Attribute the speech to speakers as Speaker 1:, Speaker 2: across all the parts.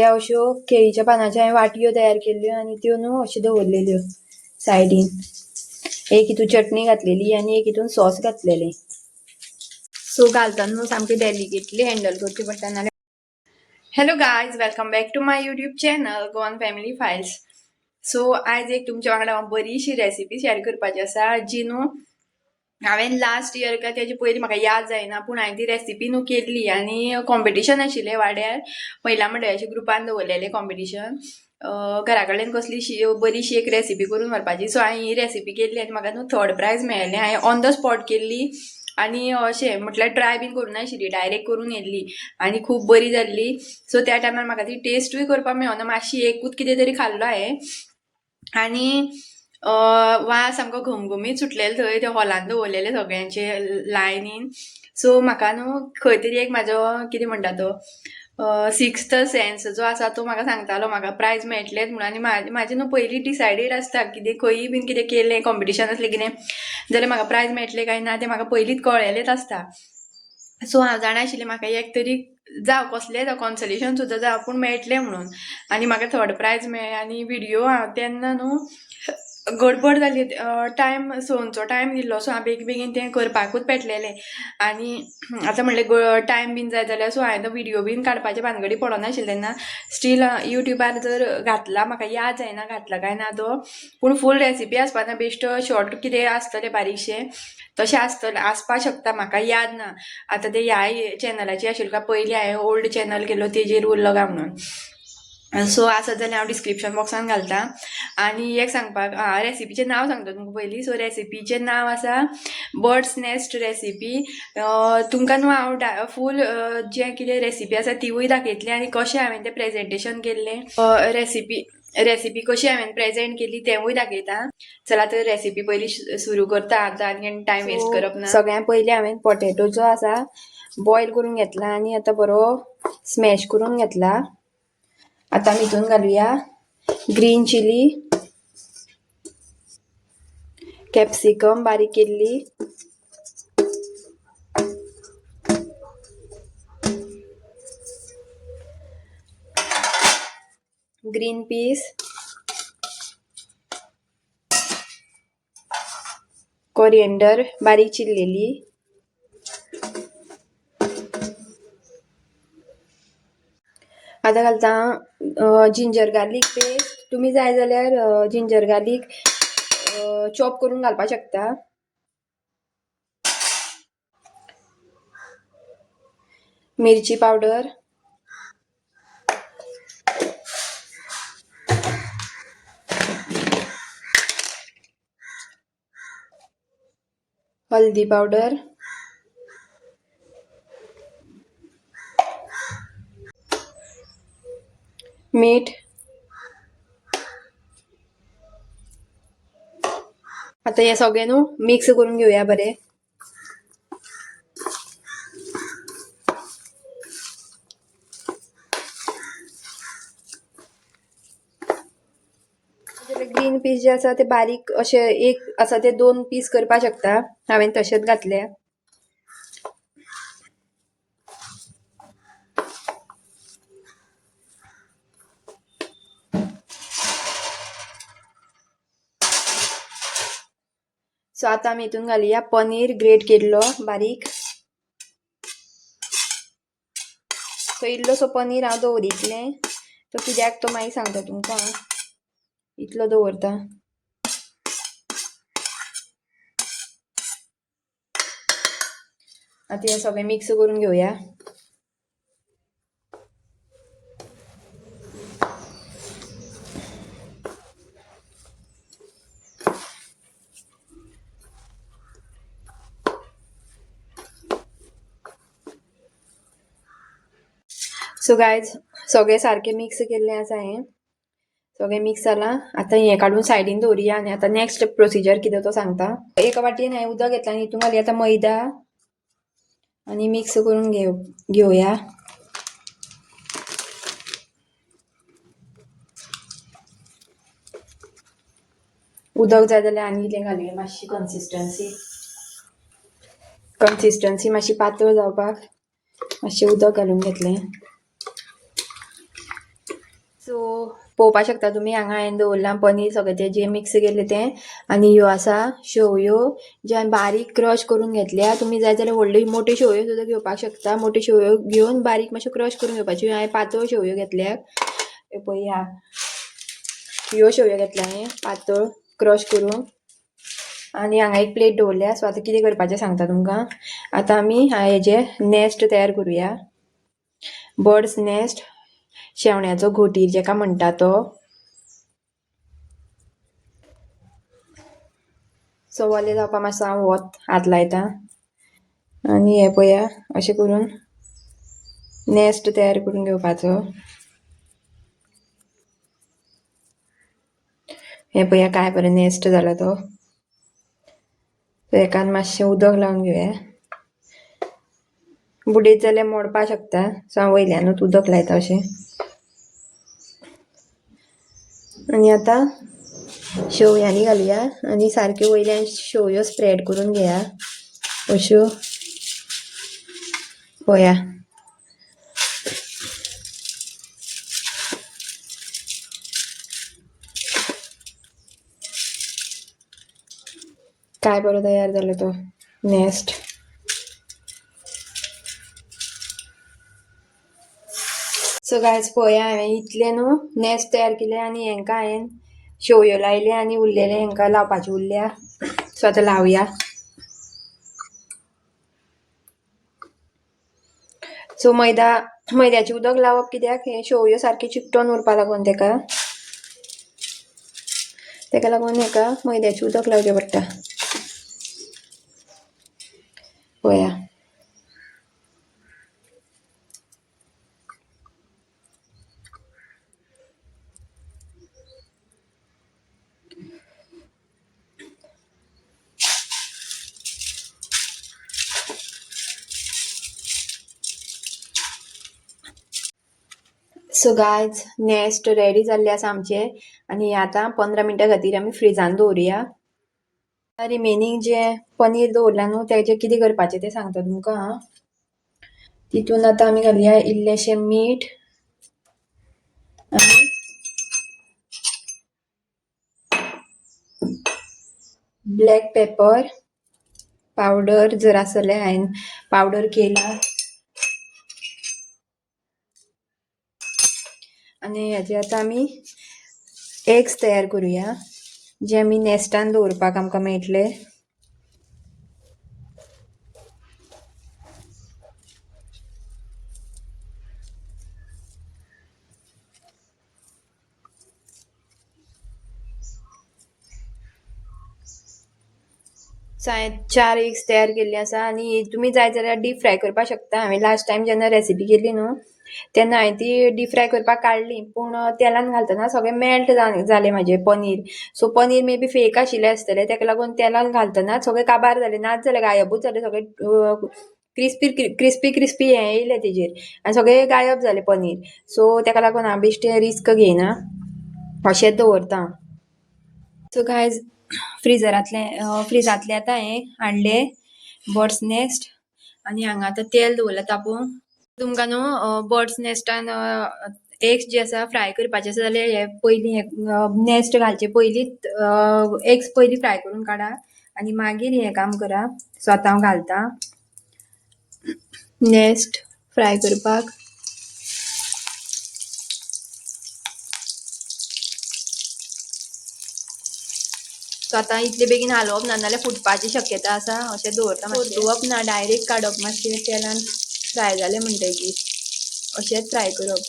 Speaker 1: ह्या अश्यो केळीच्या पानांच्या हांवें वाटयो तयार केल्ल्यो आनी त्यो न्हू अश्यो दवरलेल्यो सायडीन. एक हितून चटणी घातलेली आनी एक हितून सॉस घातलेले. सो घालतना न्हू सामकें डेलिकेटली हँडल करची पडटा नाल्यार. Hello guys, welcome back to my YouTube channel Goan family files. So आयज एक तुमच्या वांगडा बरीशी रेसिपी शेअर करपाची आसा जी न्हू हांवें लास्ट इयर काय तेजे पयलीं म्हाका याद जायना, पूण हांवें ती रेसिपी न्हू केल्ली आनी कॉम्पिटिशन आशिल्लें वाड्यार महिला मंडळाच्या ग्रुपान दवरलेलें कॉम्पिटिशन. घरा कडल्यान कसली बरीशी एक रेसिपी करून व्हरपाची. सो हांवें ही रेसिपी केल्ली आनी म्हाका न्हू 3rd प्रायज मेळ्ळें. हांवें ऑन द स्पॉट केल्ली आनी अशें म्हटल्यार ट्राय बीन करूं नाशिल्ली, डायरेक्ट करून येयल्ली आनी खूब बरी जाल्ली. सो त्या टायमार म्हाका ती टेस्टूय करपाक मेळना, मातशी एकूच कितें तरी खाल्लो हांवें आनी वास सामको घमघमीत सुटलेलो थंय त्या हॉलान दवरलेले सगळ्यांचे लायनीन. सो म्हाका न्हू खंय तरी एक म्हाजो कितें म्हणटा तो सिक्स्थ सेन्स जो आसा तो म्हाका सांगतालो म्हाका प्रायज मेळटलेंच म्हणून. आनी म्हाजें न्हू पयलीं डिसायडेड आसता कितें खंयी बीन कितें केलें कॉम्पिटिशन आसलें कितें जाल्यार म्हाका प्रायज मेळटलें काय ना तें म्हाका पयलींच कळयलेंच आसता. सो हांव जाणा आशिल्लें म्हाका एक तरी जावं कसलें जावं कॉन्सोलेशन सुद्दां जावं पूण मेळटलें म्हणून. आनी म्हाका 3rd प्रायज मेळ्ळें आनी व्हिडिओ हांव तेन्ना न्हू गडबड जाली, टायम सोंचो टायम दिल्लो. सो हांव बेगीन तें करपाकूच पेटलेलें आनी आतां म्हणलें टायम बीन जाय जाल्यार. सो हांवें तो व्हिडिओ बीन काडपाचे भानगडी पडोनाशिल्लें तेन्ना. स्टील युट्यूबार जर घातला, म्हाका याद जायना घातला काय ना तो, पूण फूल रेसिपी आसपाना, बेश्टो शॉर्ट कितें आसतलें बारीकशें तशें आसपाक शकता, म्हाका याद ना. आतां ते ह्या चॅनलाची आशिल्ली काय पयलीं हांवें ओल्ड चॅनल केलो तेजेर उरलो काय म्हणून. सो आसत जाल्यार हांव डिस्क्रिप्शन बॉक्सान घालता. आनी एक सांगपाक रेसिपीचें नांव सांगता तुमकां पयलीं. सो रेसिपीचें नांव आसा बर्ड्स नेस्ट रेसिपी. तुमकां न्हू हांव फूल जें कितें रेसिपी आसा तिवूय दाखयतलें आनी कशें हांवें तें प्रेजेंटेशन केल्लें, रेसिपी कशी हांवें प्रेजेंट केली तेवूय दाखयता. चला तर रेसिपी पयलीं सुरू करता आतां आनी टायम वेस्ट करप ना. सगळ्यां पयलीं हांवें पोटेटो जो आसा बॉयल करून घेतला आनी आतां बरो स्मॅश करून घेतला. आतां हितून घालुया ग्रीन चिली, कॅप्सिकम बारीक केल्ली, ग्रीन पीस, कोरिएंडर बारीक चिरलेली, आतां घालता जिंजर गार्लीक पेस्ट. तुमी जाय जाल्यार जिंजर गार्लीक चॉप करून घालपाक शकता. मिरची पावडर, हल्दी पावडर, मीठ. आतां हे सगळें न्हू मिक्स करून घेवया बरें. ग्रीन पीस जे आसा ते बारीक अशे एक आसा ते 2 पीस करपाक शकता. हांवें तशेंच घातले. सो आतां आमी हितून घालुया पनीर ग्रेट केल्लो बारीक. सो इल्लोसो पनीर हांव दवरितलें, तो कित्याक तो मागीर सांगता तुमकां. इतलो दवरता. आतां हे सगळें मिक्स करून घेवया. सो गायज सगळें सारकें मिक्स केल्लें आसा हांवें. सगळें मिक्स जालां. आतां हें काडून सायडीन दवरुया आनी आतां नेक्स्ट प्रोसिजर कितें तो सांगता. एका वाटयेन हांवें उदक घेतलां आनी हितून घालुया आतां मैदा आनी मिक्स करून घेवया. उदक जाय जाल्यार आनी इल्लें घालुया. मातशी कन्सिस्टन्सी मातशी पातळ जावपाक मातशें उदक घालून घेतलें. सो पळोवपाक शकता तुमी हांगा हांवें दवरलां पनीर सगळें तें जें मिक्स केलें तें आनी ह्यो आसा शेवयो जे हांवें बारीक क्रश करून घेतल्या तुमी जाय जाल्यार व्हडल्यो मोठ्यो शेवयो सुद्दां घेवपाक शकता मोठ्यो शेवयो घेवन बारीक मातश्यो क्रश करून घेवपाच्यो हांवें पातळ शेवयो घेतल्यात पळया ह्यो शेवयो घेतल्या हांवें पातळ क्रश करून आनी हांगा एक प्लेट दवरल्या सो आतां कितें करपाचें सांगता तुमकां आतां आमी हेजे नेस्ट तयार करुया बर्ड्स नेस्ट शेवण्याचो घोटीर जेका म्हणटा तो सो वलें जावपा मातसो हांव वोत हात लायता आनी हे पळया अशें करून नेस्ट तयार करून घेवपाचो हे पळया काय बरें नेस्ट जाला तो एकान मातशें उदक लावन घेवया बुडयत जाल्यार मोडपा शकता सो हांव वयल्यानूच उदक लायता अशें आनी आतां शेवयांनी घालुया आनी सारक्यो वयल्यान शेवयो स्प्रेड करून घेया अश्यो पळया काय बरो तयार जालो तो नेस्ट सो गायज पळया हांवें इतले न्हू नेस्ट तयार केले आनी हेंका हांवें शेवयो लायले आनी उरलेले हेंका लावपाचे उरल्या सो आतां लावया सो मैद्याचे उदक लावप कित्याक हे शेवयो सारके चिकटोन उरपा लागून तेका लागून हेका मैद्याचे उदक लावचें पडटा पळया सो गायज नेस्ट रेडी जाल्ले आसा आमचे आनी आतां 15 मिनटां खातीर आमी फ्रिजान दवरुया रिमेनींग जे पनीर दवरला न्हू तेजे कितें करपाचें तें सांगता तुमकां हां तितून आतां आमी घालुया इल्लेशें मीठ आनी ब्लॅक पेपर पावडर जर आसले हांवें पावडर केला आनी हेजे आतां आमी एग्स तयार करुया जे आमी नेस्टान दवरपाक आमकां मेळटले हांवें 4 एग्स तयार केल्ली आसा आनी तुमी जाय जाल्यार डीप फ्राय करपाक शकता हांवें लास्ट टायम जेन्ना रेसिपी केली न्हू तेन्ना हांवें ती डीप फ्राय करपाक काडली पूण तेलान घालतना सगळें मेल्ट जालें म्हाजें paneer so paneer may be fake आशिल्लें आसतलें तेका लागून तेलान घालतना सगळें काबार जालें नाच जालें गायबूच जालें सगळें क्रिस्पी हें येयलें तेजेर आनी सगळें गायब जालें पनीर सो तेका लागून हांव बेश्टें रिस्क घेयना अशेंच दवरता सो गायज फ्रिजांतले आतां हांवें हाडले बर्ड्स नेस्ट आनी हांगा आतां तेल दवरलां तापोवंक तुमकां न्हू बर्ड्स नेस्टान एग्स जे आसा फ्राय करपाचे आसा जाल्यार हे पयलीं नेस्ट घालचे पयलींच एग्स पयलीं फ्राय करून काडा आनी मागीर हें काम करा सो आतां हांव घालता नेस्ट फ्राय करपाक सो आतां इतले बेगीन हालोवप ना नाल्यार फुटपाची शक्यता आसा अशें दवरता परतुवप ना डायरेक्ट काडप मातशें तेलान फ्राय जालें म्हणटकीर अशेंच फ्राय करप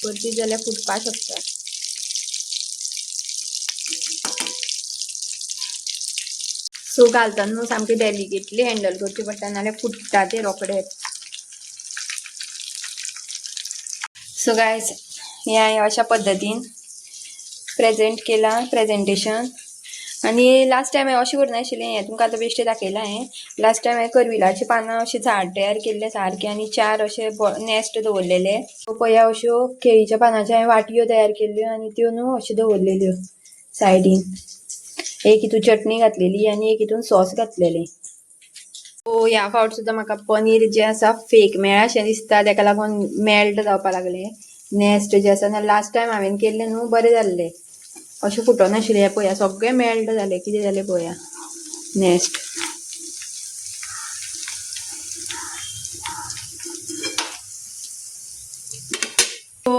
Speaker 1: परतीत जाल्यार फुटपाक शकता सो घालतना न्हू सामकें डेलिकेटली हँडल करचें पडटा नाल्यार फुटता तें रोखडेंच सो गायज हें हांवें अशा पद्दतीन प्रेजेंटेशन आनी लास्ट टायम हांवें अशें करनाशिल्लें हें तुमकां आतां बेश्टें दाखयलां हांवें लास्ट टायम हांवें करविलाची पानां अशें झाड तयार केल्लें सारकें आनी 4 अशे नेस्ट दवरलेले पळया अश्यो केळीच्या पानांच्यो हांवें वाटयो तयार केल्ल्यो आनी त्यो न्हू अश्यो दवरलेल्यो सायडीन एक हितून चटणी घातलेली आनी एक हितून सॉस घातलेलें सो ह्या फावट सुद्दां म्हाका पनीर जें आसा फेक मेळ्ळां अशें दिसता तेका लागून मेल्ट जावपा लागलें नेस्ट जे आसा ना लास्ट टायम हांवें केल्ले न्हू बरें जाल्ले अशें फुटोनाशिल्ले हे पळया सगळे मेल्ट जाले कितें जालें पळया नेस्ट सो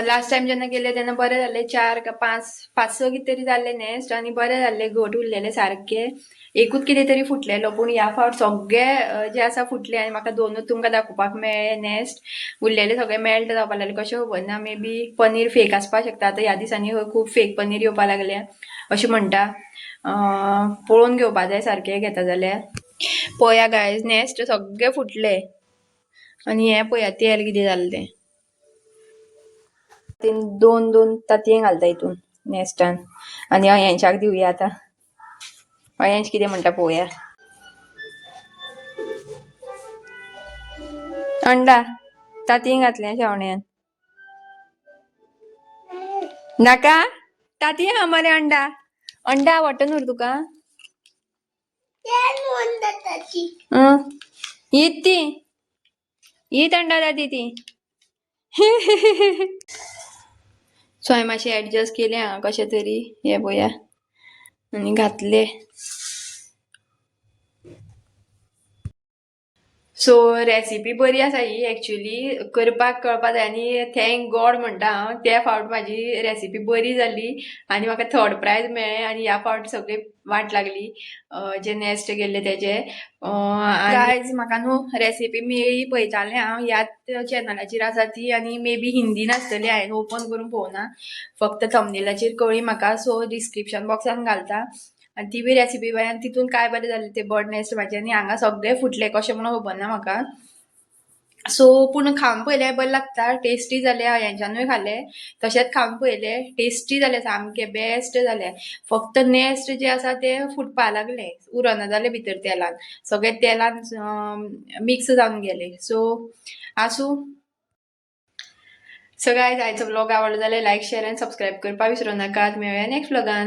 Speaker 1: लास्ट टायम जेन्ना केले तेन्ना बरें जाल्ले 4 का 5 6 कितें तरी जाल्ले नेस्ट आनी बरें जाल्ले घट उरलेले सारके एकूच कितें तरी फुटलेलो पूण ह्या फावट सगळे जे आसा फुटले आनी म्हाका दोनूच तुमकां दाखोवपाक मेळ्ळे नेस्ट उरलेले सगळे मेल्ट जावपाक लागले कशें खबर ना मे बी पनीर फेक आसपाक शकता आतां ह्या दिसांनी खूब फेक पनीर येवपाक लागले अशें म्हणटा पळोवन घेवपा जाय सारके घेता जाल्यार पळया गायज नेस्ट सगळे फुटले आनी हें पळया तेल कितें जाल्लें दोन दोन तांतये घालता हितून नेस्टान आनी अयांशाक दिवया आतां अयांश कितें म्हणटा पळोवया अंडा तांतयेन घातलें शेवण्यान नाका तांतयेन खा मरे अंडा अंडा आवडटा न्हू तुका हीत ती हीत अंडा जाती ती सो हांवें मातशें एडजस्ट केलें हांगा कशें तरी हे पळया आनी घातले सो रेसिपी बरी आसा ही एक्चुअली करपाक कळपा जाय आनी थँक गॉड म्हणटा हांव त्या फावट म्हाजी रेसिपी बरी जाली आनी म्हाका थर्ड प्रायज मेळ्ळें आनी ह्या फावट सगळी वाट लागली जे नेक्स्ट गेल्ले तेजे गायज म्हाका न्हू रेसिपी मेळ्ळी पळयतालें हांव ह्याच चॅनलाचेर आसा ती आनी मे बी हिंदीन आसतली हांवें ओपन करून पळोवना फक्त थंबनेलाचेर कळ्ळी म्हाका सो डिस्क्रिप्शन बॉक्सान घालता आनी ती बी रेसिपी पळय तितून काय बरें जालें ते बर्ड नेस्ट भाजी आनी हांगा सगळे फुटले कशें म्हणून खबर ना म्हाका सो पूण खावन पळयले बरें लागता टेस्टी जाले हेंच्यानूय खाले तशेंच खावन पळयले टेस्टी जाले सामके बेस्ट जाले फक्त नेस्ट जे आसा ते फुटपा लागले उरना जाले भितर तेलान सगळे तेलान मिक्स जावन गेले सो आसूं सो गायज आयचो व्लॉग आवडलो जाल्यार लायक शेअर आनी सबस्क्राईब करपाक विसरूं नाकात मेळुया नेक्स्ट व्लॉगान